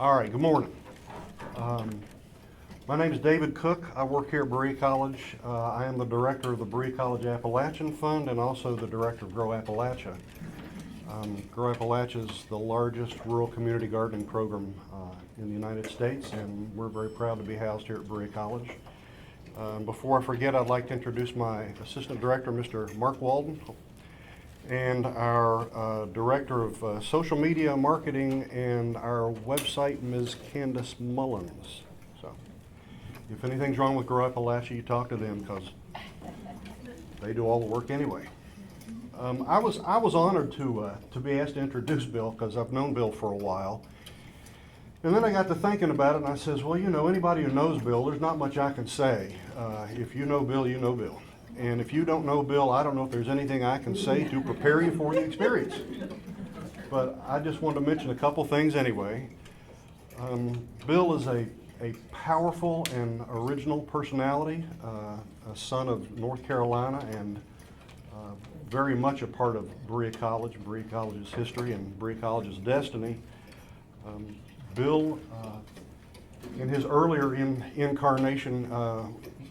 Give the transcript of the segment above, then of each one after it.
All right, good morning. My name is David Cook. I work here at Berea College. I am the director of the Berea College Appalachian Fund and also the director of Grow Appalachia. Grow Appalachia is the largest rural community gardening program in the United States, and we're very proud to be housed here at Berea College. Before I forget, I'd like to introduce my assistant director, Mr. Mark Walden, and our director of social media marketing and our website, Ms. Candace Mullins. So, if anything's wrong with Grow Appalachia, you talk to them because they do all the work anyway. I was honored to be asked to introduce Bill because I've known Bill for a while. And then I got to thinking about it, and I says, well, you know, anybody who knows Bill, there's not much I can say. If you know Bill, you know Bill. And if you don't know Bill, I don't know if there's anything I can say to prepare you for the experience. But I just wanted to mention a couple things anyway. Bill is a powerful and original personality, a son of North Carolina, and very much a part of Berea College, Berea College's history, and Berea College's destiny. Bill, in his earlier incarnation,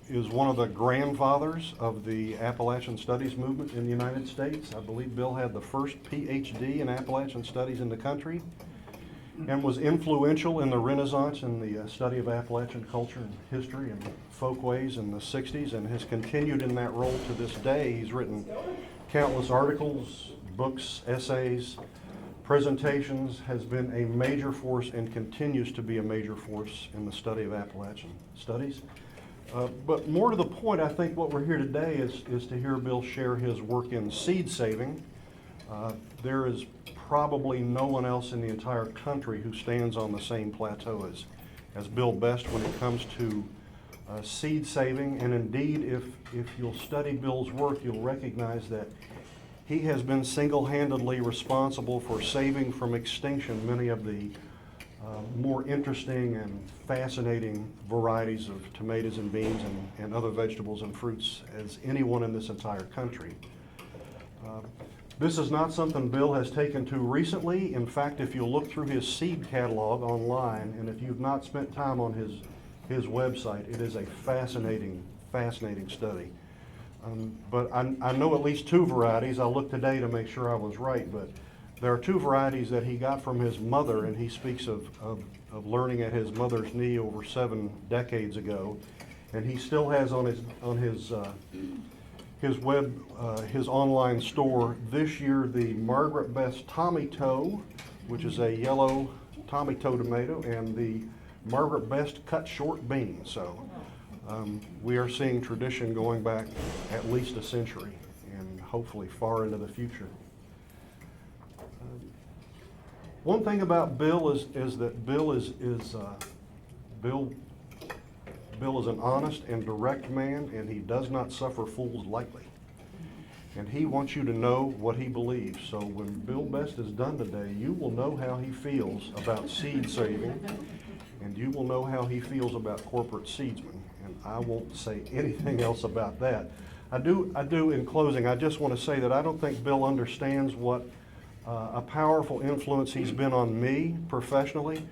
is one of the grandfathers of the Appalachian Studies movement in the United States. I believe Bill had the first PhD in Appalachian Studies in the country and was influential in the Renaissance and the study of Appalachian culture and history and folkways in the 60s, and has continued in that role to this day. He's written countless articles, books, essays, presentations, has been a major force and continues to be a major force in the study of Appalachian studies. But more to the point, I think what we're here today is to hear Bill share his work in seed saving. There is probably no one else in the entire country who stands on the same plateau as Bill Best when it comes to seed saving. And indeed, if you'll study Bill's work, you'll recognize that he has been single-handedly responsible for saving from extinction many of the more interesting and fascinating varieties of tomatoes and beans and other vegetables and fruits as anyone in this entire country. This is not something Bill has taken to recently. In fact, if you'll look through his seed catalog online, and if you've not spent time on his website, it is a fascinating study. But I know at least two varieties. I looked today to make sure I was right, but there are two varieties that he got from his mother, and he speaks of learning at his mother's knee over 7 decades ago. And he still has on his online store this year the Margaret Best Tommy Toe, which is a yellow Tommy Toe tomato, and the Margaret Best cut short bean. So we are seeing tradition going back at least a century and hopefully far into the future. One thing about Bill is that Bill is an honest and direct man, and he does not suffer fools lightly. And he wants you to know what he believes. So when Bill Best is done today, you will know how he feels about seed saving, and you will know how he feels about corporate seedsmen. And I won't say anything else about that. I do in closing, I just want to say that I don't think Bill understands what a powerful influence he's been on me professionally.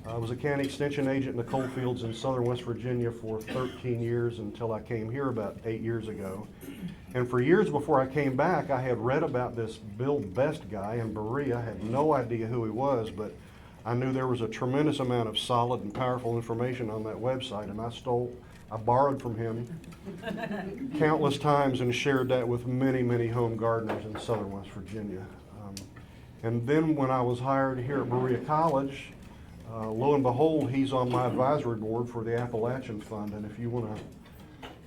I was a county extension agent in the coal fields in southern West Virginia for 13 years until I came here about 8 years ago. And for years before I came back, I had read about this Bill Best guy in Berea. I had no idea who he was, but I knew there was a tremendous amount of solid and powerful information on that website, and I borrowed from him countless times and shared that with many home gardeners in southern West Virginia. And then when I was hired here at Berea College, lo and behold, he's on my advisory board for the Appalachian Fund. And if you want to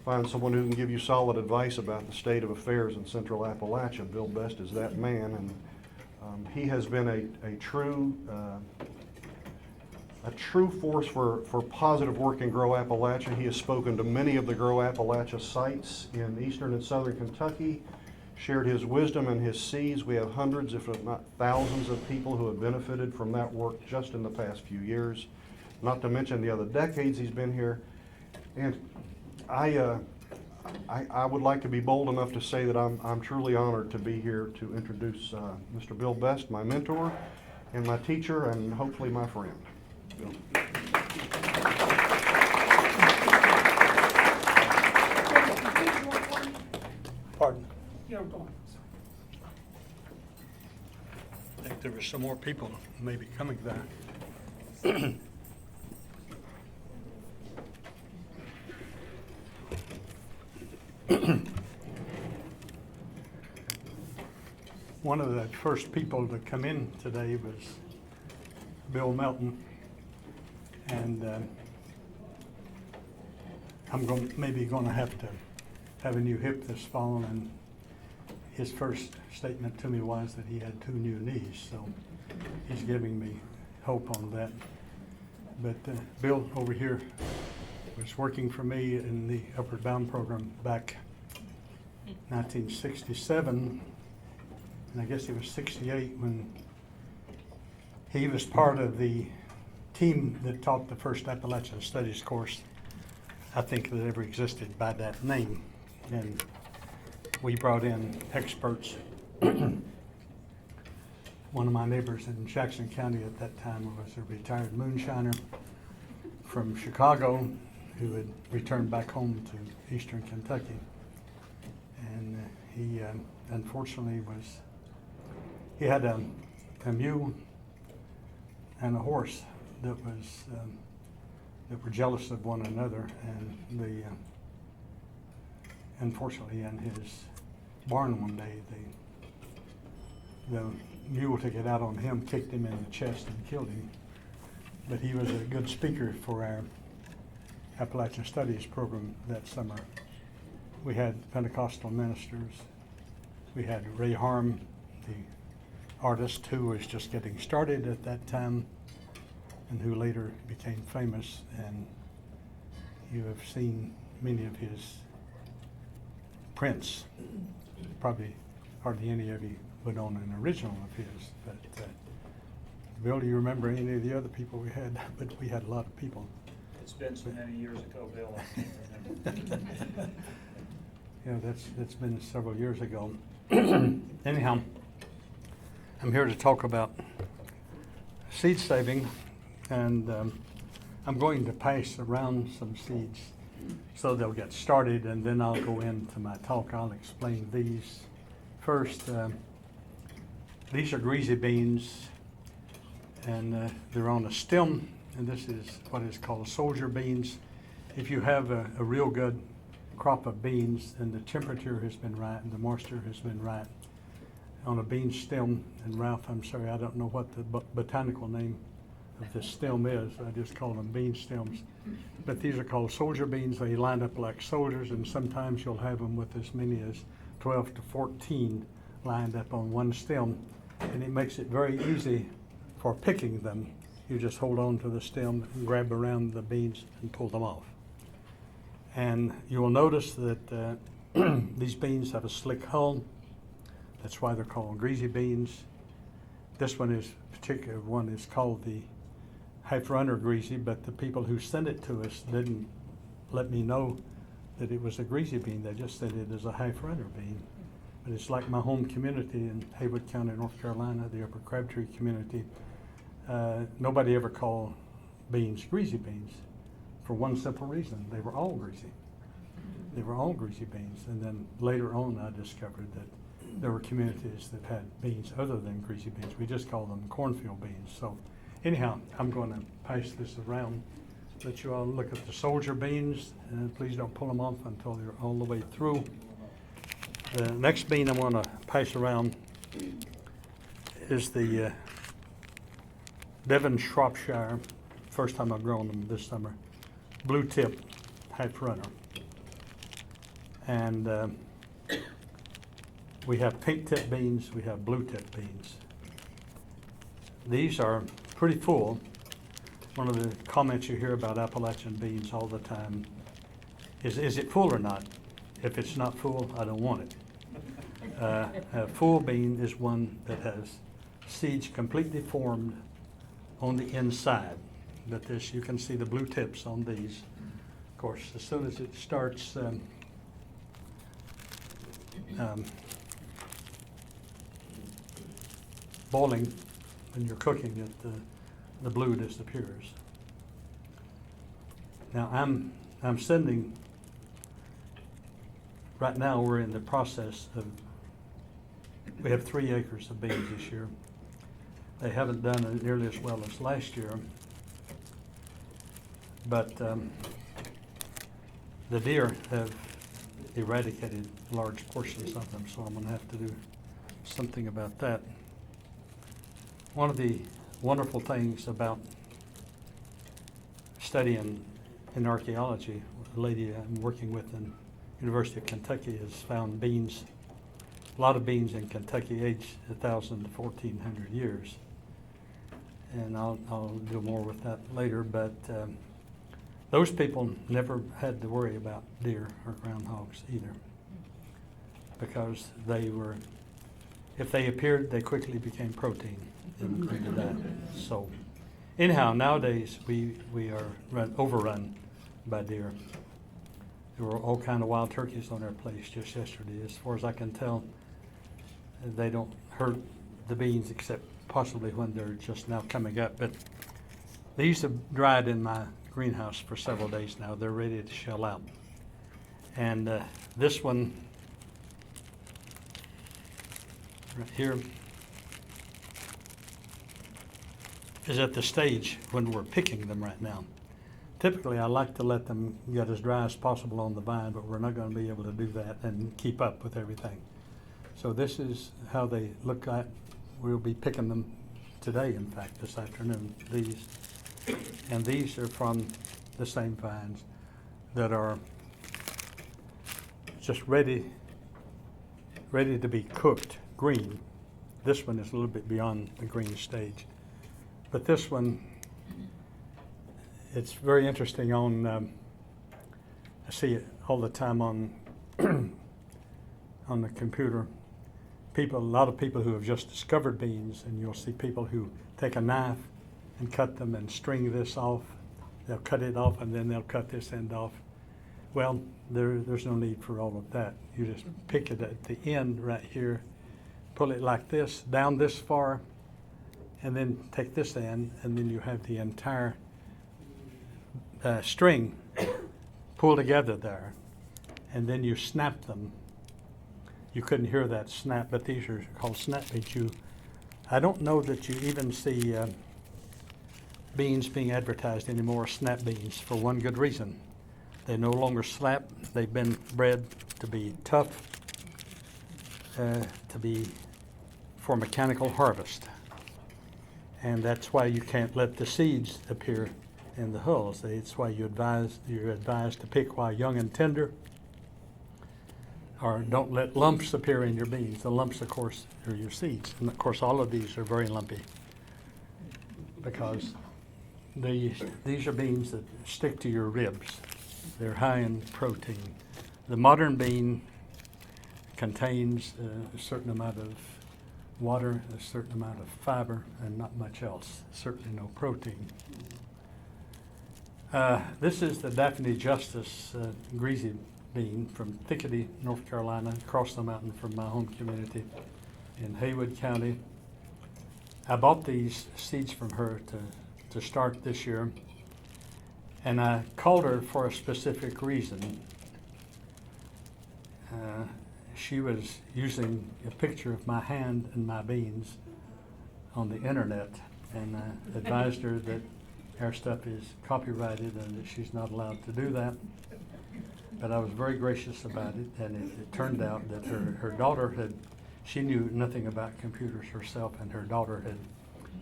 find someone who can give you solid advice about the state of affairs in Central Appalachia, Bill Best is that man. And he has been a true force for positive work in Grow Appalachia. He has spoken to many of the Grow Appalachia sites in eastern and southern Kentucky, shared his wisdom and his seeds. We have hundreds, if not thousands, of people who have benefited from that work just in the past few years, not to mention the other decades he's been here. And I would like to be bold enough to say that I'm truly honored to be here to introduce Mr. Bill Best, my mentor and my teacher, and hopefully my friend. Bill. Pardon? Yeah, go on. I think there were some more people maybe coming there. One of the first people to come in today was Bill Melton. And I'm maybe going to have a new hip this fall, and his first statement to me was that he had 2 new knees, so he's giving me hope on that. But Bill over here was working for me in the Upward Bound program back 1967, and I guess it was 68 when he was part of the team that taught the first Appalachian Studies course, I think, that ever existed by that name. And we brought in experts. One of my neighbors in Jackson County at that time was a retired moonshiner from Chicago who had returned back home to eastern Kentucky. And he unfortunately he had a mule and a horse that were jealous of one another, and unfortunately in his barn one day the mule took it out on him, kicked him in the chest and killed him. But he was a good speaker for our Appalachian Studies program that summer. We had Pentecostal ministers. We had Ray Harm, the artist who was just getting started at that time and who later became famous, and you have seen many of his prints. Probably hardly any of you would own an original of his, but Bill, do you remember any of the other people we had? But we had a lot of people. It's been so many years ago, Bill, I can't remember. Yeah, that's been several years ago. Anyhow, I'm here to talk about seed saving, and I'm going to pass around some seeds so they'll get started, and then I'll go into my talk. I'll explain these. First, these are greasy beans, and they're on a stem, and this is what is called soldier beans. If you have a real good crop of beans and the temperature has been right and the moisture has been right on a bean stem, and Ralph, I'm sorry, I don't know what the botanical name of this stem is. I just call them bean stems. But these are called soldier beans. They line up like soldiers, and sometimes you'll have them with as many as 12 to 14 lined up on one stem, and it makes it very easy for picking them. You just hold on to the stem and grab around the beans and pull them off. And you will notice that these beans have a slick hull. That's why they're called greasy beans. This one is particular one is called the half runner greasy, but the people who sent it to us didn't let me know that it was a greasy bean. They just said it is a half runner bean. But it's like my home community in Haywood County, North Carolina, the Upper Crabtree community. Nobody ever called beans greasy beans for one simple reason: they were all greasy. They were all greasy beans. And then later on, I discovered that there were communities that had beans other than greasy beans. We just call them cornfield beans. So anyhow, I'm going to pass this around, let you all look at the soldier beans, and please don't pull them off until they're all the way through. The next bean I want to pass around is the Devon Shropshire, first time I've grown them this summer, blue tip half runner. And we have pink tip beans, we have blue tip beans. These are pretty full. One of the comments you hear about Appalachian beans all the time is it full or not? If it's not full, I don't want it. A full bean is one that has seeds completely formed on the inside. But this, you can see the blue tips on these. Of course, as soon as it starts boiling, when you're cooking it, the blue disappears. Now, I'm sending, right now, we're in the process of, we have 3 acres of beans this year. They haven't done it nearly as well as last year. But the deer have eradicated large portions of them, so I'm gonna have to do something about that. One of the wonderful things about studying in archaeology, a lady I'm working with in University of Kentucky has found beans, a lot of beans in Kentucky aged 1,000 to 1,400 years. And I'll do more with that later, but those people never had to worry about deer or groundhogs either, because they were, if they appeared, they quickly became protein in the diet. So anyhow, nowadays we are overrun by deer. There were all kind of wild turkeys on our place just yesterday. As far as I can tell, they don't hurt the beans except possibly when they're just now coming up. But these have dried in my greenhouse for several days now. They're ready to shell out. And this one right here is at the stage when we're picking them right now. Typically, I like to let them get as dry as possible on the vine, but we're not going to be able to do that and keep up with everything. So this is how they look like. We'll be picking them today, in fact, this afternoon, these. And these are from the same vines that are just ready to be cooked, green. This one is a little bit beyond the green stage. But this one, it's very interesting on, I see it all the time on, on the computer. A lot of people who have just discovered beans, and you'll see people who take a knife and cut them and string this off. They'll cut it off and then they'll cut this end off. Well, there's no need for all of that. You just pick it at the end right here, pull it like this, down this far, and then take this end, and then you have the entire string pulled together there, and then you snap them. You couldn't hear that snap, but these are called snap beans. I don't know that you even see beans being advertised anymore, snap beans, for one good reason. They no longer slap. They've been bred to be tough, to be for mechanical harvest. And that's why you can't let the seeds appear in the hulls. It's why you're advised to pick while young and tender, or don't let lumps appear in your beans. The lumps, of course, are your seeds. And of course, all of these are very lumpy because these are beans that stick to your ribs. They're high in protein. The modern bean contains a certain amount of water, a certain amount of fiber, and not much else. Certainly no protein. This is the Daphne Justice greasy bean from Thickety, North Carolina, across the mountain from my home community in Haywood County. I bought these seeds from her to start this year, and I called her for a specific reason. She was using a picture of my hand and my beans on the internet, and I advised her that our stuff is copyrighted and that she's not allowed to do that. But I was very gracious about it, and it turned out that her daughter she knew nothing about computers herself, and her daughter had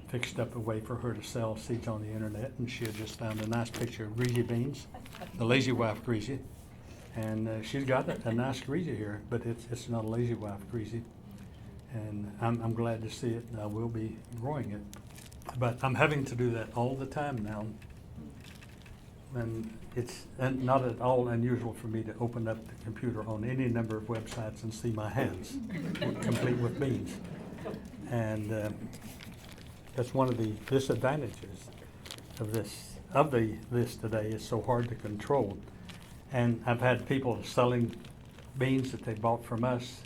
fixed up a way for her to sell seeds on the internet, and she had just found a nice picture of greasy beans, the Lazy Wife greasy, and she's got a nice greasy here, but it's not a Lazy Wife greasy, and I'm glad to see it, and I will be growing it. But I'm having to do that all the time now, and it's not at all unusual for me to open up the computer on any number of websites and see my hands complete with beans. And that's one of the disadvantages of this today. It's so hard to control. And I've had people selling beans that they bought from us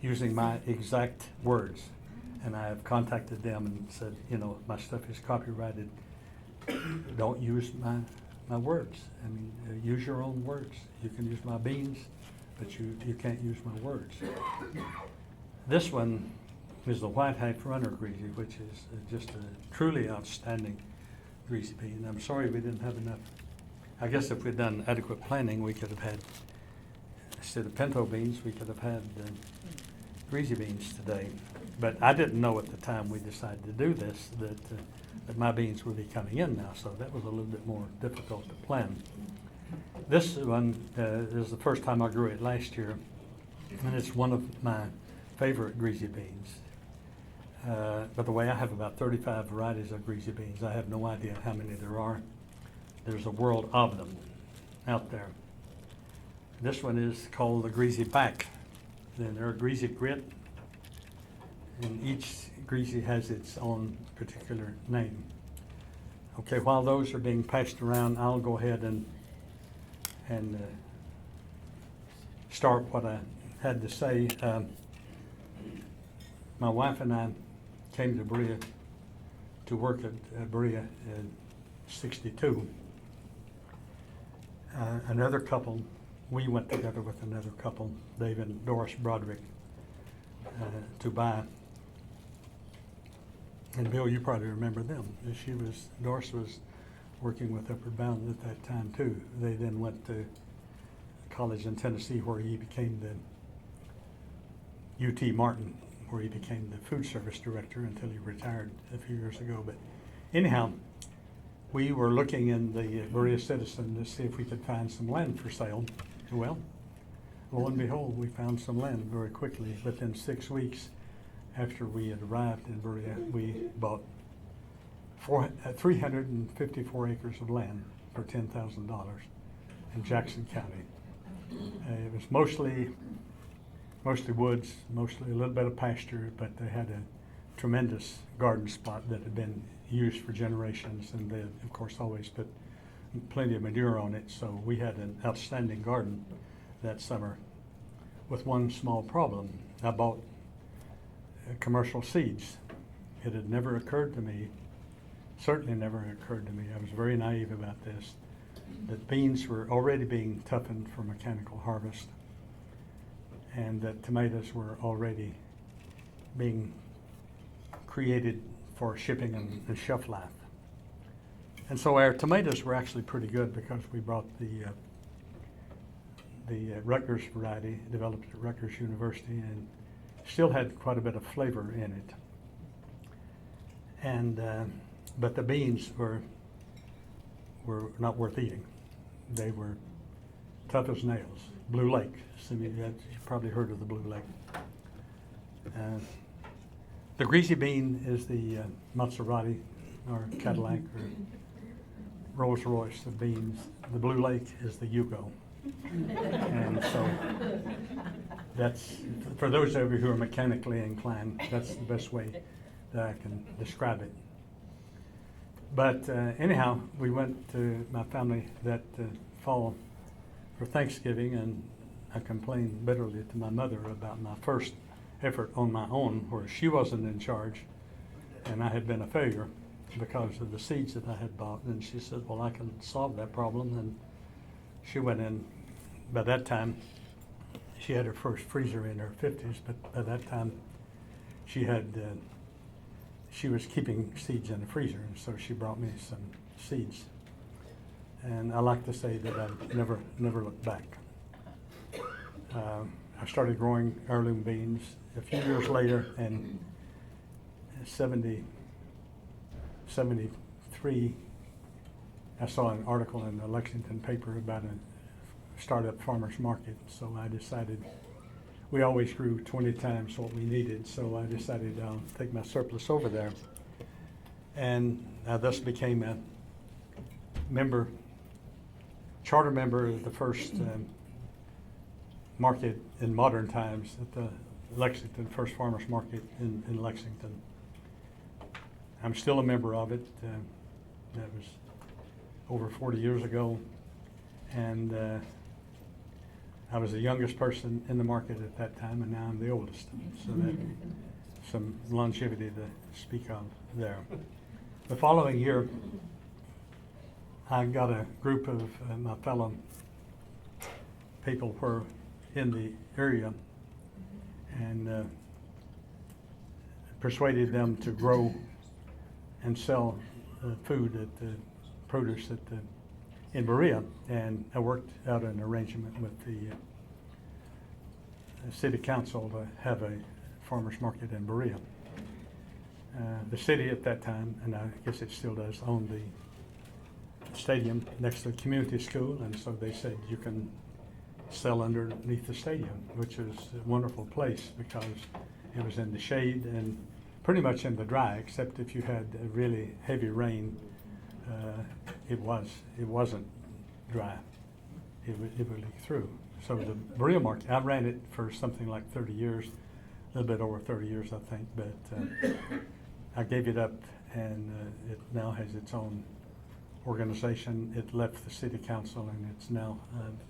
using my exact words. And I have contacted them and said, my stuff is copyrighted. Don't use my words. I mean, use your own words. You can use my beans, but you can't use my words. This one is the White Hat Runner greasy, which is just a truly outstanding greasy bean. I'm sorry we didn't have enough. I guess if we'd done adequate planning, we could have had, instead of pinto beans, we could have had greasy beans today. But I didn't know at the time we decided to do this that my beans would be coming in now, so that was a little bit more difficult to plan. This one is the first time I grew it last year, and it's one of my favorite greasy beans. By the way, I have about 35 varieties of greasy beans. I have no idea how many there are. There's a world of them out there. This one is called the greasy back. Then there are greasy grit, and each greasy has its own particular name. Okay, while those are being passed around, I'll go ahead and start what I had to say. My wife and I came to Berea to work at Berea in '62. Another couple, we went together with another couple, Dave and Doris Broderick, to buy. And Bill, you probably remember them. Doris was working with Upward Bound at that time too. They then went to college in Tennessee where he became the UT Martin, where he became the food service director until he retired a few years ago. But anyhow, we were looking in the Berea Citizen to see if we could find some land for sale. Well, lo and behold, we found some land very quickly. Within 6 weeks after we had arrived in Berea, we bought 354 acres of land for $10,000 in Jackson County. It was mostly woods, mostly a little bit of pasture, but they had a tremendous garden spot that had been used for generations, and they, of course, always put plenty of manure on it, so we had an outstanding garden that summer with one small problem. I bought commercial seeds. It had never occurred to me, certainly never occurred to me, I was very naive about this, that beans were already being toughened for mechanical harvest, and that tomatoes were already being created for shipping and shelf life. And so our tomatoes were actually pretty good because we brought the Rutgers variety, developed at Rutgers University, and still had quite a bit of flavor in it. And but the beans were not worth eating. They were tough as nails. Blue Lake. You've probably heard of the Blue Lake. The greasy bean is the Maserati or Cadillac or Rolls Royce of beans. The Blue Lake is the Yugo. And so that's, for those of you who are mechanically inclined, that's the best way that I can describe it. But anyhow, we went to my family that fall for Thanksgiving, and I complained bitterly to my mother about my first effort on my own, where she wasn't in charge, and I had been a failure because of the seeds that I had bought. And she said, well, I can solve that problem. And she went in. By that time, she had her first freezer in her 50s, but by that time, she was keeping seeds in the freezer, and so she brought me some seeds. And I like to say that I never looked back. I started growing heirloom beans a few years later, and in 73, I saw an article in the Lexington paper about a startup farmer's market, so I decided, we always grew 20 times what we needed, so I decided I'll take my surplus over there. And I thus became a charter member of the first market in modern times at the Lexington, first farmers market in Lexington. I'm still a member of it. That was over 40 years ago. And I was the youngest person in the market at that time, and now I'm the oldest. So that some longevity to speak of there. The following year, I got a group of my fellow people who were in the area and persuaded them to grow and sell food at the produce at in Berea, and I worked out an arrangement with the city council to have a farmers market in Berea. The city at that time, and I guess it still does, owned the stadium next to the community school, and so they said you can sell underneath the stadium, which is a wonderful place because it was in the shade and pretty much in the dry, except if you had a really heavy rain, it wasn't dry. It would leak through. So the Berea market, I ran it for something like 30 years, a little bit over 30 years, I think, but I gave it up, and it now has its own organization. It left the city council, and it's now,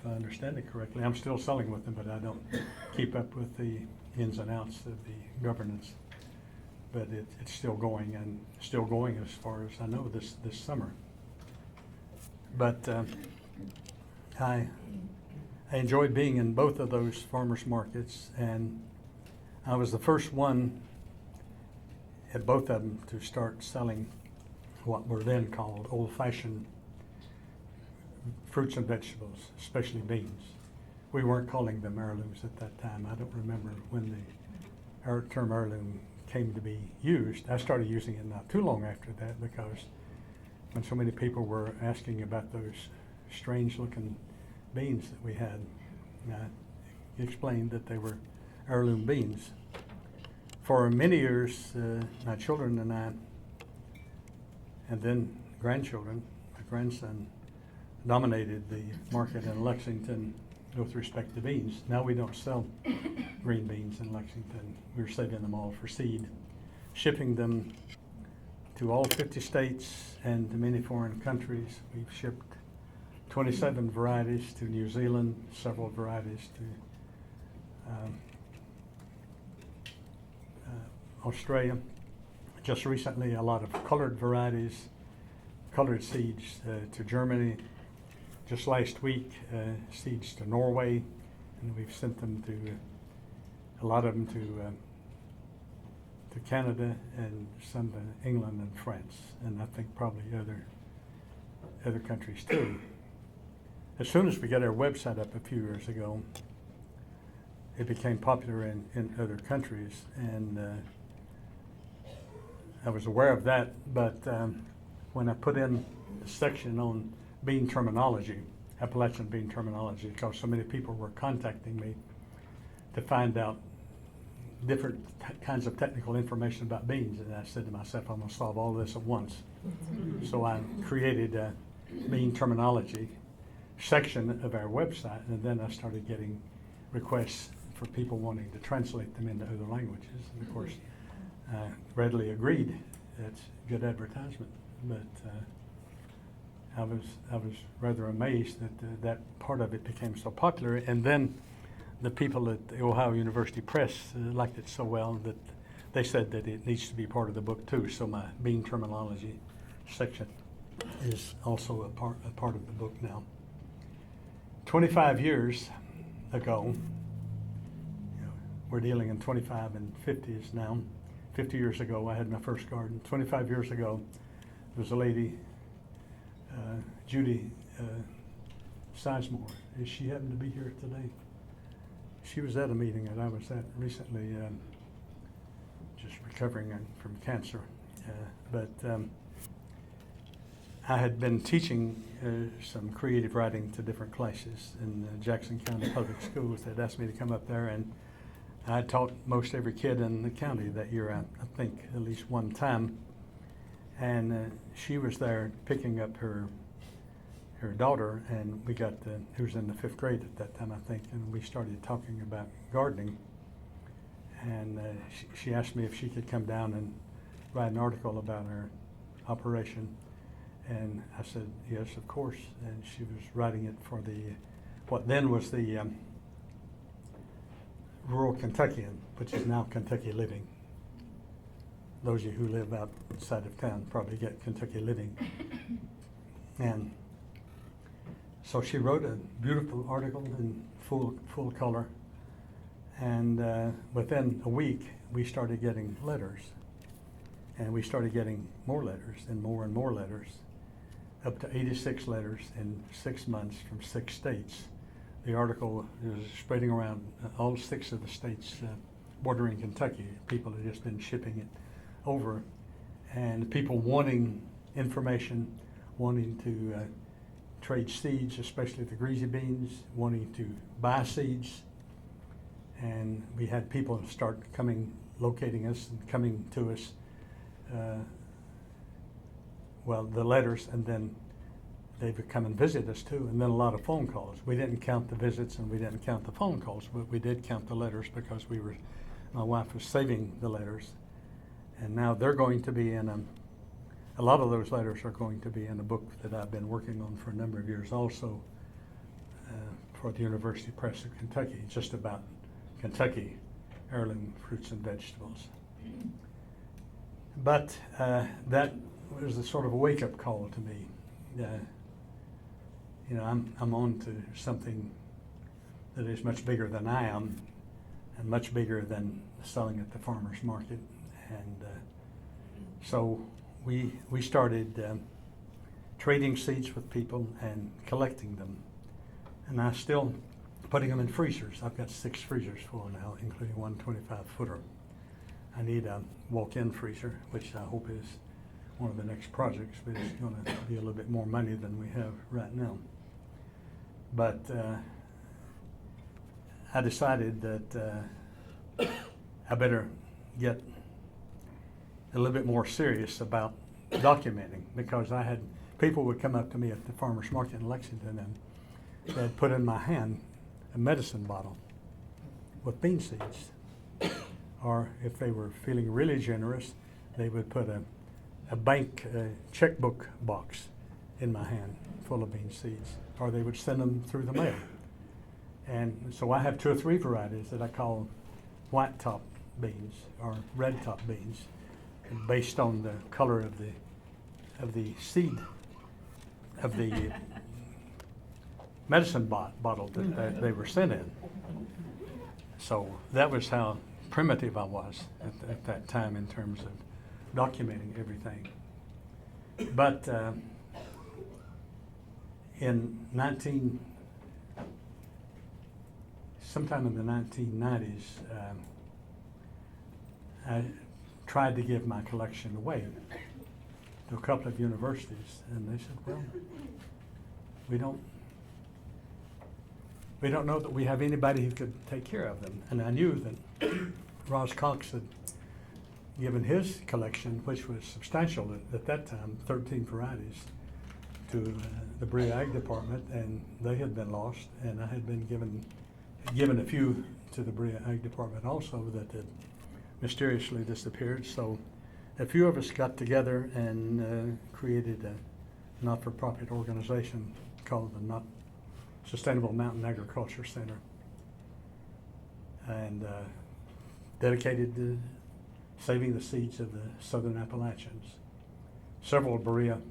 if I understand it correctly, I'm still selling with them, but I don't keep up with the ins and outs of the governance. But it's still going, and still going as far as I know this summer. But I enjoyed being in both of those farmers markets, and I was the first one at both of them to start selling what were then called old-fashioned fruits and vegetables, especially beans. We weren't calling them heirlooms at that time. I don't remember when the term heirloom came to be used. I started using it not too long after that, because when so many people were asking about those strange-looking beans that we had, I explained that they were heirloom beans. For many years, my children and I, and then grandchildren, my grandson, dominated the market in Lexington with respect to beans. Now we don't sell green beans in Lexington. We're saving them all for seed, shipping them to all 50 states and to many foreign countries. We've shipped 27 varieties to New Zealand, several varieties to Australia. Just recently, a lot of colored varieties, colored seeds to Germany. Just last week, seeds to Norway, and we've sent them to, a lot of them to Canada, and some to England and France, and I think probably other countries too. As soon as we got our website up a few years ago, it became popular in other countries, and I was aware of that, but when I put in a section on bean terminology, Appalachian bean terminology, because so many people were contacting me to find out different kinds of technical information about beans, and I said to myself, I'm going to solve all this at once. So I created a bean terminology section of our website, and then I started getting requests for people wanting to translate them into other languages, and of course I readily agreed. That's good advertisement, but I was rather amazed that that part of it became so popular, and then the people at the Ohio University Press liked it so well that they said that it needs to be part of the book too. So my bean terminology section is also a part of the book now. 25 years ago, we're dealing in 25 and 50s now. 50 years ago, I had my first garden. 25 years ago, there was a lady, Judy Sizemore. She happened to be here today. She was at a meeting that I was at recently, just recovering from cancer. But I had been teaching some creative writing to different classes in Jackson County Public Schools. They'd asked me to come up there, and I taught most every kid in the county that year, I think at least one time. And she was there picking up her daughter, and we got who was in the 5th grade at that time, I think, and we started talking about gardening. And she asked me if she could come down and write an article about our operation. And I said, yes, of course. And she was writing it for what then was the Rural Kentuckian, which is now Kentucky Living. Those of you who live outside of town probably get Kentucky Living. And So she wrote a beautiful article in full color, and within a week we started getting letters, and we started getting more letters and more letters, up to 86 letters in 6 months from 6 states. The article is spreading around all 6 of the states bordering Kentucky. People had just been shipping it over, and people wanting information, wanting to trade seeds, especially the greasy beans, wanting to buy seeds. And we had people start coming, locating us and coming to us, the letters, and then they would come and visit us too, and then a lot of phone calls. We didn't count the visits and we didn't count the phone calls, but we did count the letters because my wife was saving the letters. And now they're going to be in a lot of those letters are going to be in a book that I've been working on for a number of years also, for the University Press of Kentucky, just about Kentucky heirloom fruits and vegetables. But that was a sort of a wake-up call to me. I'm on to something that is much bigger than I am, and much bigger than selling at the farmer's market. And so we started trading seeds with people and collecting them. And I'm still putting them in freezers. I've got 6 freezers full now, including one 25-footer. I need a walk-in freezer, which I hope is one of the next projects, but it's going to be a little bit more money than we have right now. But I decided that I better get a little bit more serious about documenting, because people would come up to me at the farmer's market in Lexington and they'd put in my hand a medicine bottle with bean seeds. Or if they were feeling really generous, they would put a bank checkbook box in my hand full of bean seeds, or they would send them through the mail. And so I have 2 or 3 varieties that I call white top beans or red top beans, based on the color of the seed of the medicine bottle that they were sent in. So that was how primitive I was at that time in terms of documenting everything. But sometime in the 1990s, I tried to give my collection away to a couple of universities, and they said, well, we don't know that we have anybody who could take care of them. And I knew that Ross Cox had given his collection, which was substantial at that time, 13 varieties, to the Berea Ag Department, and they had been lost, and I had been given a few to the Berea Ag Department also that had mysteriously disappeared. So a few of us got together and created a not-for-profit organization called the Sustainable Mountain Agriculture Center, and dedicated to saving the seeds of the southern Appalachians. Several Berea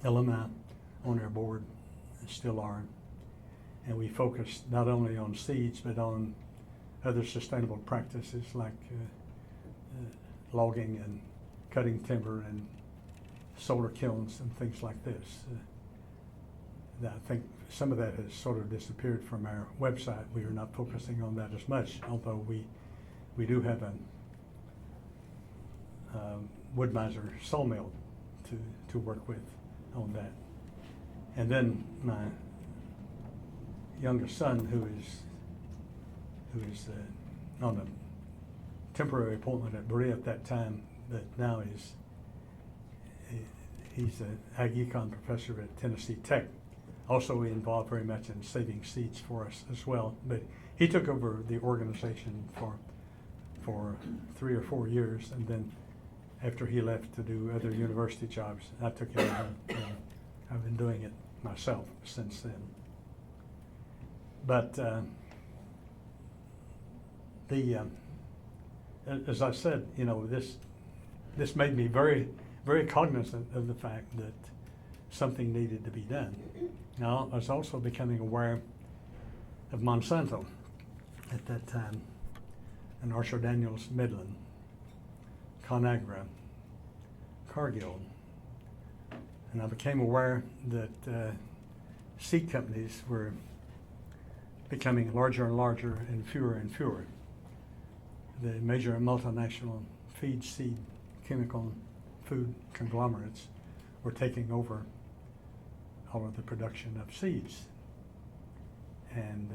alumni on our board still are, and we focus not only on seeds but on other sustainable practices like logging and cutting timber and solar kilns and things like this. I think some of that has sort of disappeared from our website. We are not focusing on that as much, although we do have a wood miser sawmill to work with on that. And then my youngest son, who is on a temporary appointment at Berea at that time, but now he's an ag econ professor at Tennessee Tech. Also involved very much in saving seeds for us as well. But he took over the organization for 3 or 4 years, and then after he left to do other university jobs, I took it over, and I've been doing it myself since then. But as I said, this made me very, very cognizant of the fact that something needed to be done. Now, I was also becoming aware of Monsanto at that time, and Archer Daniels Midland, ConAgra, Cargill. And I became aware that seed companies were becoming larger and larger and fewer. The major multinational feed, seed, chemical, food conglomerates were taking over all of the production of seeds and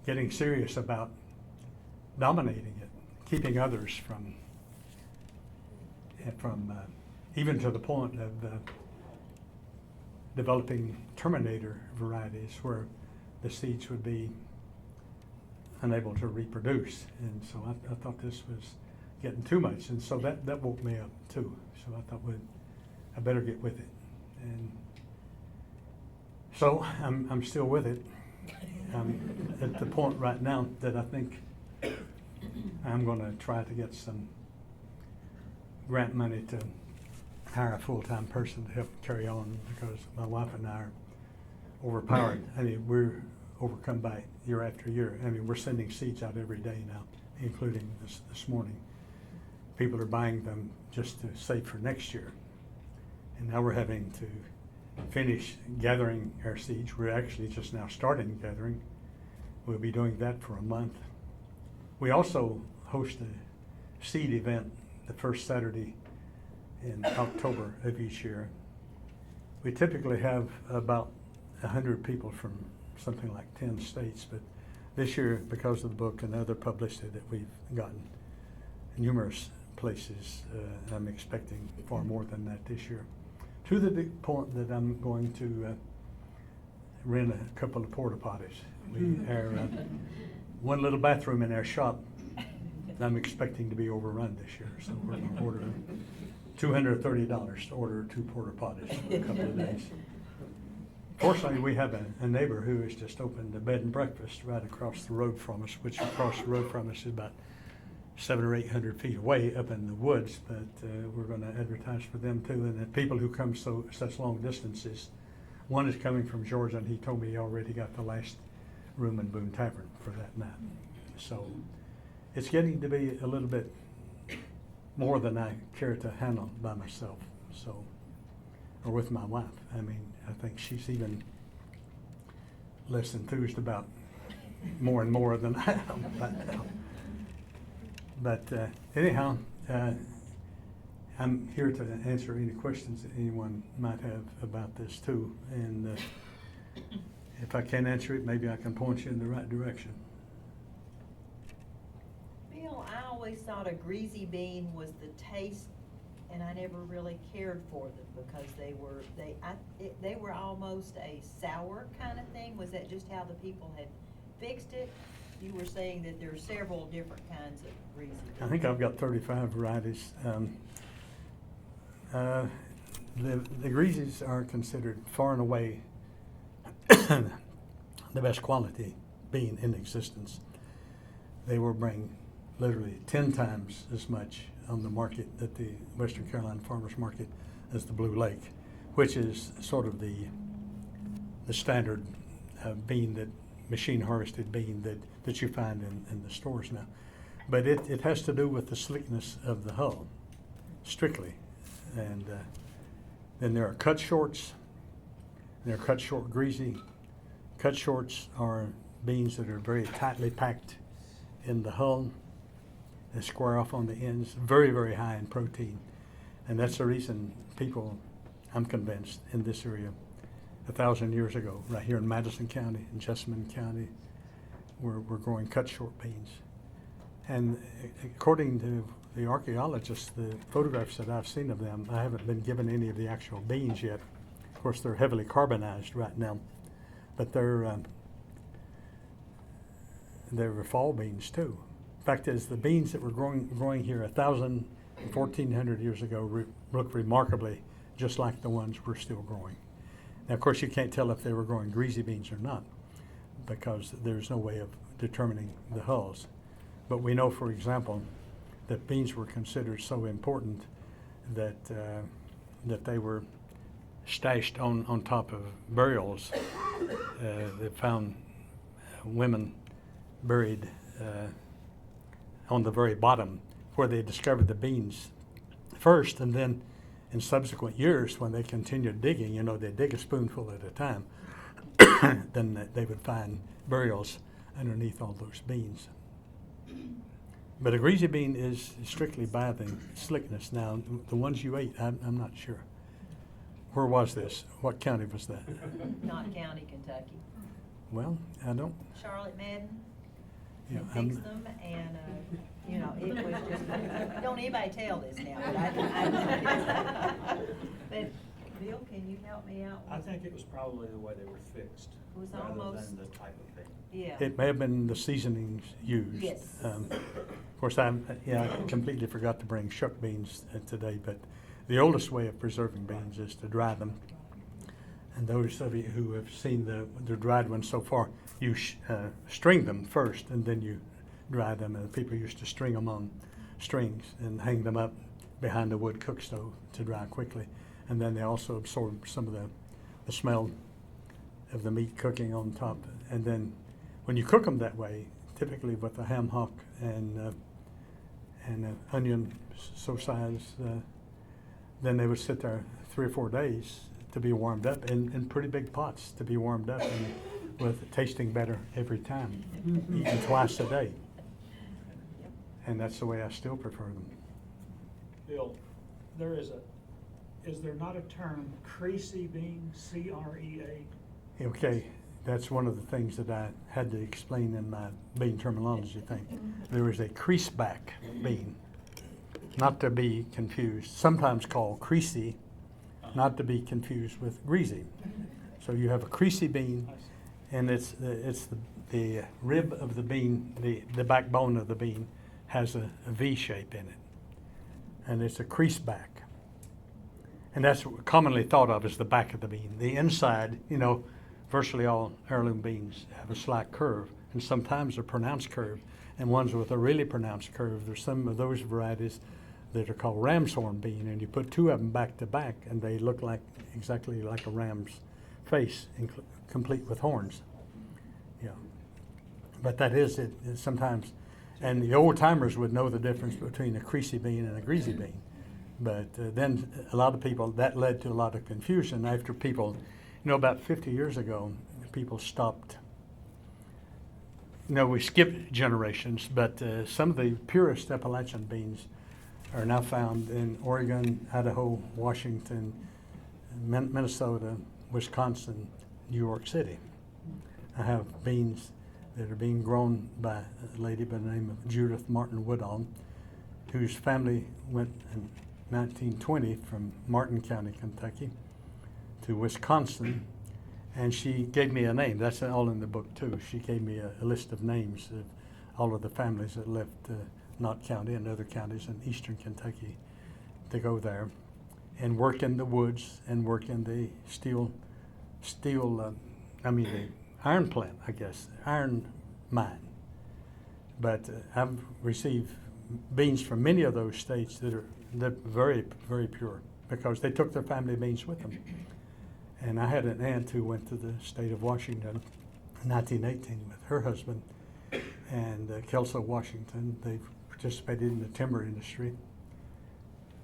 getting serious about dominating it, keeping others from even to the point of developing terminator varieties where the seeds would be unable to reproduce. And so I thought this was getting too much, and so that woke me up too. So I thought, I better get with it. And so I'm still with it. I'm at the point right now that I think I'm going to try to get some grant money to hire a full-time person to help carry on, because my wife and I are overpowered. I mean, we're overcome by year after year. I mean, we're sending seeds out every day now, including this morning. People are buying them just to save for next year. And now we're having to finish gathering our seeds. We're actually just now starting gathering. We'll be doing that for a month. We also host a seed event the first Saturday in October of each year. We typically have about 100 people from something like 10 states, but this year, because of the book and other publicity that we've gotten, numerous places, I'm expecting far more than that this year. To the point that I'm going to rent a couple of porta potties. Our one little bathroom in our shop, I'm expecting to be overrun this year, so we're going to order $230 to order 2 porta potties for a couple of days. Fortunately, we have a neighbor who has just opened a bed and breakfast right across the road from us, which across the road from us is about 700 or 800 feet away up in the woods, but we're going to advertise for them too. And the people who come such long distances, one is coming from Georgia, and he told me he already got the last room in Boone Tavern for that night. So it's getting to be a little bit more than I care to handle by myself, so, or with my wife. I mean, I think she's even less enthused about more and more than I am right now. But anyhow, I'm here to answer any questions that anyone might have about this too. And if I can't answer it, maybe I can point you in the right direction. Bill, I always thought a greasy bean was the taste, and I never really cared for them because they were almost a sour kind of thing. Was that just how the people had fixed it? You were saying that there are several different kinds of greasy beans. I think I've got 35 varieties. The greasies are considered far and away the best quality bean in existence. They will bring literally 10 times as much on the market at the Western Carolina Farmers Market as the Blue Lake, which is sort of the standard bean, that machine harvested bean that you find in the stores now. But it has to do with the slickness of the hull, strictly. And then there are cut shorts, and there are cut short greasy. Cut shorts are beans that are very tightly packed in the hull. They square off on the ends, very, very high in protein. And that's the reason people, I'm convinced, in this area 1,000 years ago, right here in Madison County, in Jessamine County, we're growing cut short beans. And according to the archaeologists, the photographs that I've seen of them, I haven't been given any of the actual beans yet. Of course, they're heavily carbonized right now, but they're fall beans too. Fact is, the beans that were growing here 1,000, 1,400 years ago look remarkably just like the ones we're still growing. Now, of course, you can't tell if they were growing greasy beans or not, because there's no way of determining the hulls. But we know, for example, that beans were considered so important that that they were stashed on top of burials. They found women buried on the very bottom where they discovered the beans first, and then in subsequent years when they continued digging, you know, they dig a spoonful at a time, then they would find burials underneath all those beans. But a greasy bean is strictly by the slickness. Now, the ones you ate, I'm not sure. Where was this? What county was that? Knott County, Kentucky. Well, I don't. Charlotte Madden Yeah, had fixed them, and, you know, it was just, don't anybody tell this now, but I but, Bill, can you help me out? I think it was probably the way they were fixed, It was rather almost- than the type of thing. Yeah. It may have been the seasonings used. Yes. Of course, I completely forgot to bring shuck beans today, but the oldest way of preserving beans is to dry them. And those of you who have seen the dried ones so far, you string them first, and then you dry them. And people used to string them on strings and hang them up behind the wood cook stove to dry quickly. And then they also absorb some of the smell of the meat cooking on top. And then when you cook them that way, typically with a ham hock and an onion so size, then they would sit there 3 or 4 days to be warmed up in pretty big pots to be warmed up, and with tasting better every time, eating twice a day. And that's the way I still prefer them. Bill, is there not a term creasy bean, C-R-E-A? Okay, that's one of the things that I had to explain in my bean terminology thing. There is a creaseback bean, not to be confused, sometimes called creasy, not to be confused with greasy. So you have a creasy bean, and it's the rib of the bean, the backbone of the bean has a V shape in it, and it's a creaseback. And that's commonly thought of as the back of the bean. The inside, you know, virtually all heirloom beans have a slight curve, and sometimes a pronounced curve, and ones with a really pronounced curve. There's some of those varieties that are called ram's horn bean, and you put 2 of them back to back, and they look like exactly like a ram's face, complete with horns. Yeah, but that is it sometimes, and the old timers would know the difference between a creasy bean and a greasy bean. But then a lot of people, that led to a lot of confusion after people, you know, about 50 years ago, people stopped. You know, we skipped generations, but some of the purest Appalachian beans are now found in Oregon, Idaho, Washington, Minnesota, Wisconsin, New York City. I have beans that are being grown by a lady by the name of Judith Martin Woodall, whose family went in 1920 from Martin County, Kentucky, to Wisconsin, and she gave me a name. That's all in the book too. She gave me a list of names of all of the families that left Knott County and other counties in eastern Kentucky to go there and work in the woods and work in the the iron plant, I guess, iron mine. But I've received beans from many of those states that are very, very pure because they took their family beans with them. And I had an aunt who went to the state of Washington in 1918 with her husband and Kelso, Washington. They participated in the timber industry.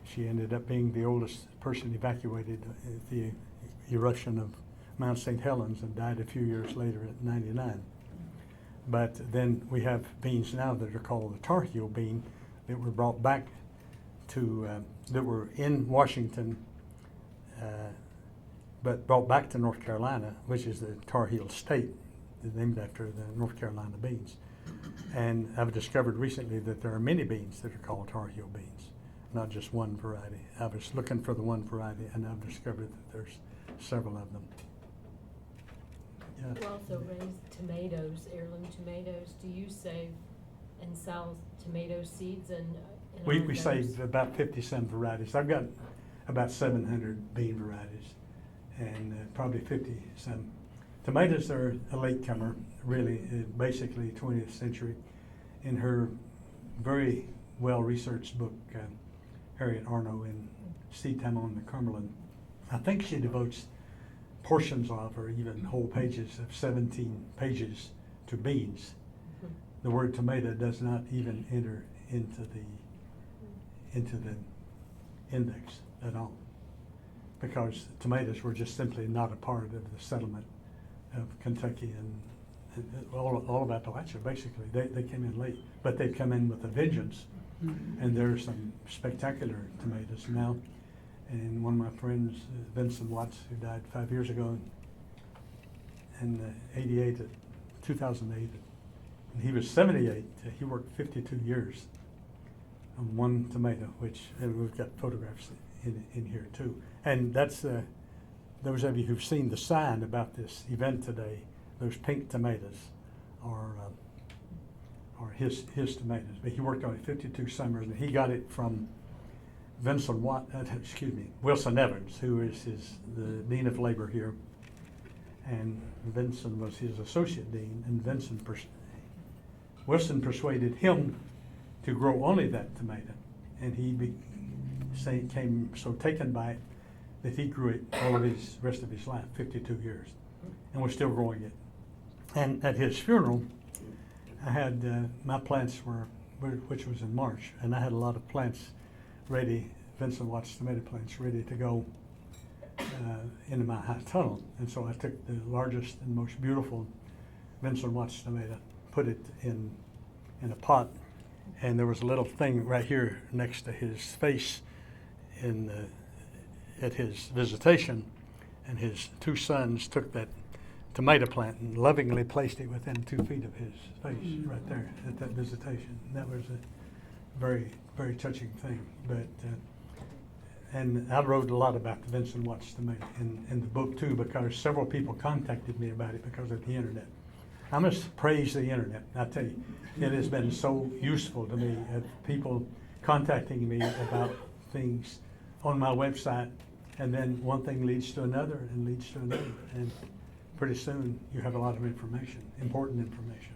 She ended up being the oldest person evacuated at the eruption of Mount St. Helens and died a few years later at 99. But then we have beans now that are called the Tar Heel bean that were brought back to, that were in Washington, but brought back to North Carolina, which is the Tar Heel state, named after the North Carolina beans. And I've discovered recently that there are many beans that are called Tar Heel beans, not just one variety. I was looking for the one variety, and I've discovered that there's several of them. Yeah. You also raise tomatoes, heirloom tomatoes. Do you save and sell tomato seeds and We own those? save about 50-some varieties. I've got about 700 bean varieties and probably 50-some. Tomatoes are a latecomer, really, basically 20th century. In her very well-researched book, Harriet Arno in Seed Time on the Cumberland, I think she devotes portions of, or even whole pages of 17 pages to beans. The word tomato does not even enter into the index at all, because tomatoes were just simply not a part of the settlement of Kentucky and all of Appalachia, basically. They came in late, but they've come in with a vengeance. And there are some spectacular tomatoes now. And one of my friends, Vincent Watts, who died 5 years ago in 2008, and he was 78. He worked 52 years on one tomato, and we've got photographs in here too. And that's those of you who've seen the sign about this event today, those pink tomatoes are his tomatoes. But he worked on it 52 summers, and he got it from Wilson Evans, who is the Dean of Labor here. And Vincent was his associate dean, and Wilson persuaded him to grow only that tomato. And he became so taken by it that he grew it all of his rest of his life, 52 years, and was still growing it. And at his funeral, I had my plants which was in March, and I had a lot of plants ready, Vincent Watts tomato plants ready to go into my high tunnel. And so I took the largest and most beautiful Vincent Watts tomato, put it in a pot, and there was a little thing right here next to his face at his visitation, and his two sons took that tomato plant and lovingly placed it within 2 feet of his face right there at that visitation. And that was a very, very touching thing. But and I wrote a lot about the Vincent Watts tomato in the book too, because several people contacted me about it because of the internet. I must praise the internet. I tell you, it has been so useful to me. People contacting me about things on my website, and then one thing leads to another and leads to another, and pretty soon you have a lot of information, important information.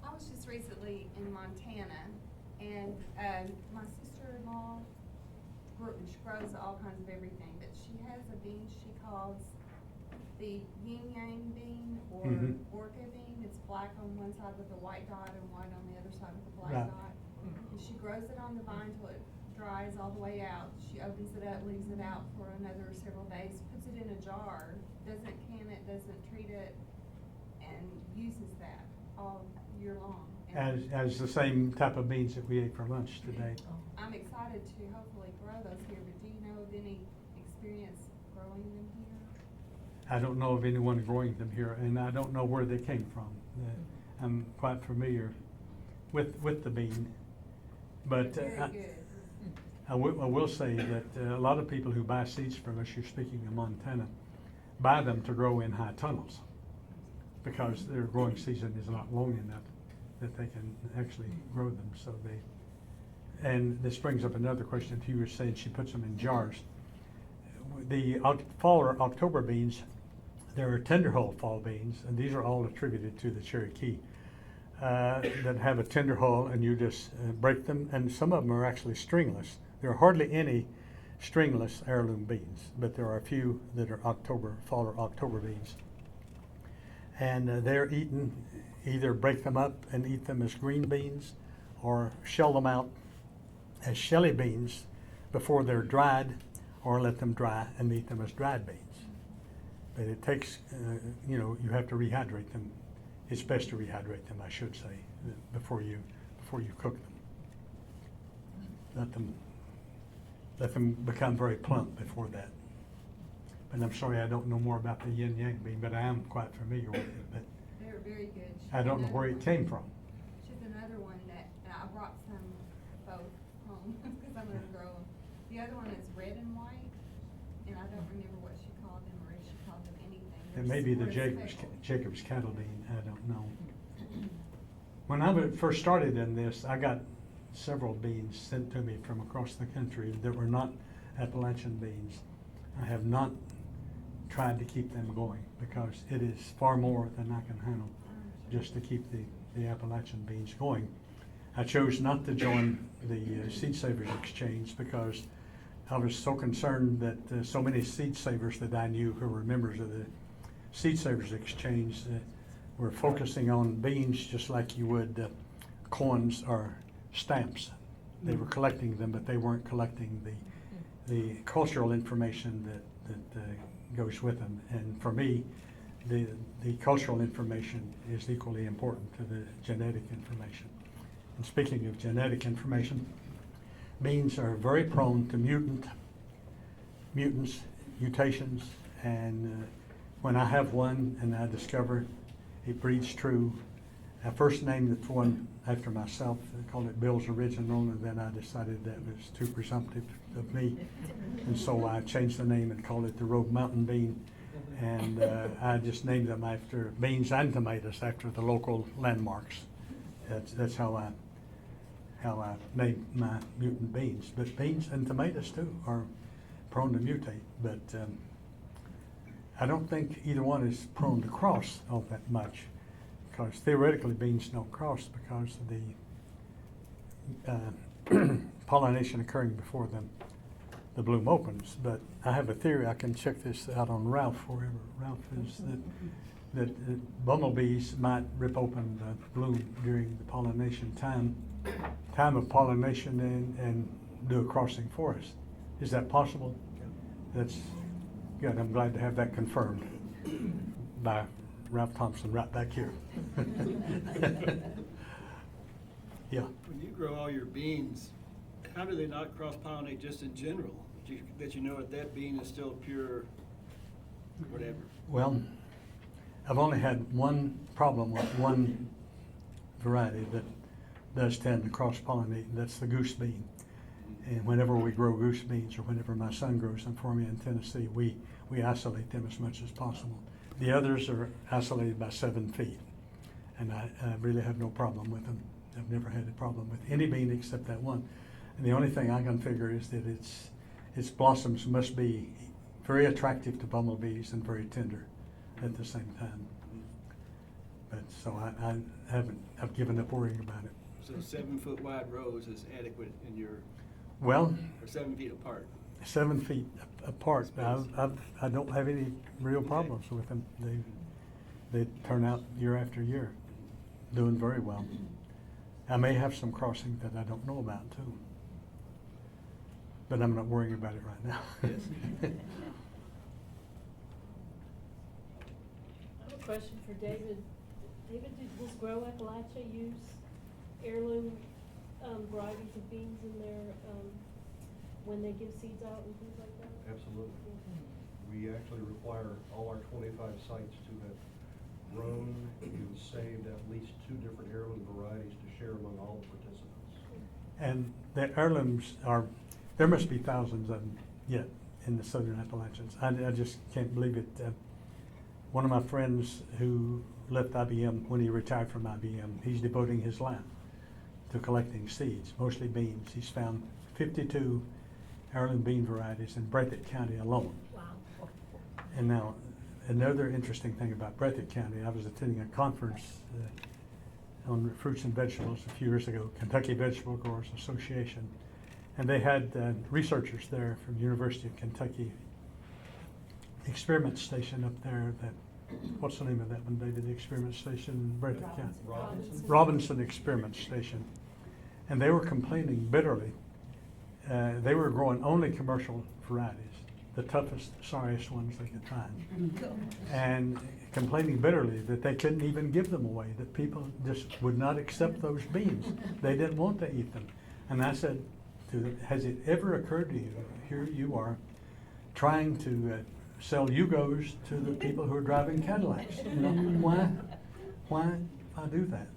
I was just recently in Montana, and my sister-in-law she grows all kinds of everything, but she has a bean she calls the yin yang bean, or orca bean. It's black on one side with a white dot and white on the other side with a black Right. dot. And she grows it on the vine till it dries all the way out. She opens it up, leaves it out for another several days, puts it in a jar, doesn't can it, doesn't treat it, and uses that all year long. And As the same type of beans that we ate for lunch today. I'm excited to hopefully grow those here, but do you know of any experience growing them here? I don't know of anyone growing them here, and I don't know where they came from. I'm quite familiar with the bean, but They're very good. I will say that a lot of people who buy seeds from us, you're speaking of Montana, buy them to grow in high tunnels, because their growing season is not long enough that they can actually grow them. So and this brings up another question. You were saying she puts them in jars. The fall or October beans, there are tender hull fall beans, and these are all attributed to the Cherokee, that have a tender hull, and you just break them, and some of them are actually stringless. There are hardly any stringless heirloom beans, but there are a few that are fall or October beans. And they're eaten, either break them up and eat them as green beans, or shell them out as shelly beans before they're dried, or let them dry and eat them as dried beans. But it takes, you have to rehydrate them. It's best to rehydrate them, I should say, before you cook them. Let them become very plump before that. But I'm sorry, I don't know more about the yin yang bean, but I am quite familiar with it. But They're very good. I don't know where it came from. She's another one that, and I brought some both home, because I'm gonna grow them. The other one is red and white, and I don't remember what she called them, or if she called them anything. It may be the They're special. Jacob's cattle bean, I don't know. When I first started in this, I got several beans sent to me from across the country that were not Appalachian beans. I have not tried to keep them going, because it is far more than I can handle just to keep the Appalachian beans going. I chose not to join the Seed Savers Exchange because I was so concerned that so many seed savers that I knew who were members of the Seed Savers Exchange were focusing on beans just like you would coins or stamps. They were collecting them, but they weren't collecting the cultural information that goes with them. And for me, the cultural information is equally important to the genetic information. And speaking of genetic information, beans are very prone to mutations, and when I have one and I discover it breeds true, I first named the one after myself. I called it Bill's Original, and then I decided that was too presumptive of me. And so I changed the name and called it the Rogue Mountain Bean. And I just named them after beans and tomatoes after the local landmarks. That's how I named my mutant beans. But beans and tomatoes too are prone to mutate. But I don't think either one is prone to cross all that much, because theoretically beans don't cross because of the pollination occurring before the bloom opens. But I have a theory, I can check this out on Ralph forever. Ralph is that bumblebees might rip open the bloom during the pollination time of pollination and do a crossing for us. Is that possible? That's good. I'm glad to have that confirmed by Ralph Thompson right back here. Yeah. When you grow all your beans, how do they not cross-pollinate just in general? That you know that bean is still pure, whatever? Well, I've only had one problem with one variety that does tend to cross-pollinate, and that's the goose bean. And whenever we grow goose beans, or whenever my son grows them for me in Tennessee, we isolate them as much as possible. The others are isolated by 7 feet, and I really have no problem with them. I've never had a problem with any bean except that one. And the only thing I can figure is that its blossoms must be very attractive to bumblebees and very tender at the same time. But so I've given up worrying about it. So 7-foot wide rows is adequate in your, Well, or 7 feet apart? 7 feet apart. I don't have any real problems with them. They turn out year after year, doing very well. I may have some crossing that I don't know about too, but I'm not worrying about it right now. Yes. I have a question for David. David, does Grow Appalachia use heirloom varieties of beans in their, when they give seeds out and things like that? Absolutely. We actually require all our 25 sites to have grown and saved at least 2 different heirloom varieties to share among all the participants. And the heirlooms are, there must be thousands of them yet in the Southern Appalachians. I just can't believe it. One of my friends who left IBM when he retired from IBM, he's devoting his life to collecting seeds, mostly beans. He's found 52 heirloom bean varieties in Breathitt County alone. Wow. And now, another interesting thing about Breathitt County, I was attending a conference on fruits and vegetables a few years ago, Kentucky Vegetable Growers Association, and they had researchers there from University of Kentucky experiment station up there. What's the name of that one, David? The experiment station in Breathitt County? Robinson Experiment Station. And they were complaining bitterly. They were growing only commercial varieties, the toughest, sorriest ones they could find. And complaining bitterly that they couldn't even give them away, that people just would not accept those beans. They didn't want to eat them. And I said to them, has it ever occurred to you, here you are, trying to sell Yugos to the people who are driving Cadillacs? You know, why do that?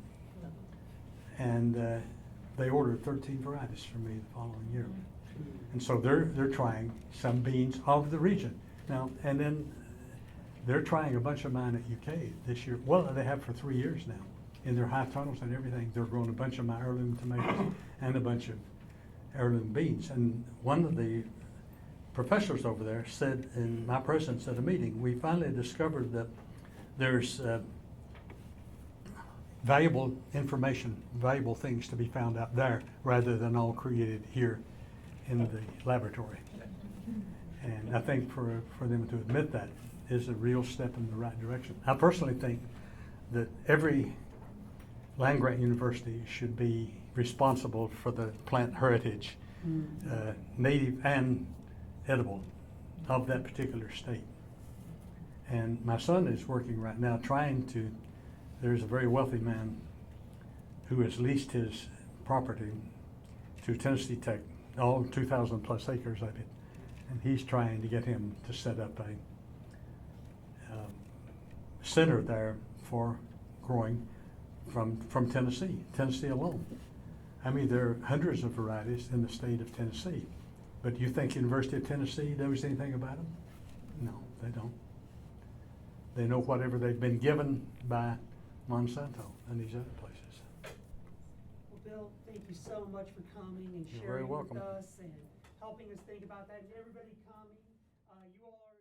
And they ordered 13 varieties from me the following year. And so they're trying some beans of the region. Now, and then they're trying a bunch of mine at UK this year. Well, they have for 3 years now. In their high tunnels and everything, they're growing a bunch of my heirloom tomatoes and a bunch of heirloom beans. And one of the professors over there said in my presence at a meeting, we finally discovered that there's valuable information, valuable things to be found out there rather than all created here in the laboratory. And I think for them to admit that is a real step in the right direction. I personally think that every land-grant university should be responsible for the plant heritage, native and edible, of that particular state. And my son is working right now trying to, there's a very wealthy man who has leased his property to Tennessee Tech, all 2,000 plus acres of it. And he's trying to get him to set up a center there for growing from Tennessee alone. I mean, there are hundreds of varieties in the state of Tennessee. But you think University of Tennessee knows anything about them? No, they don't. They know whatever they've been given by Monsanto and these other places. Well, Bill, thank you so much for coming and You're very sharing with welcome. us and helping us think about that. And everybody coming, you all are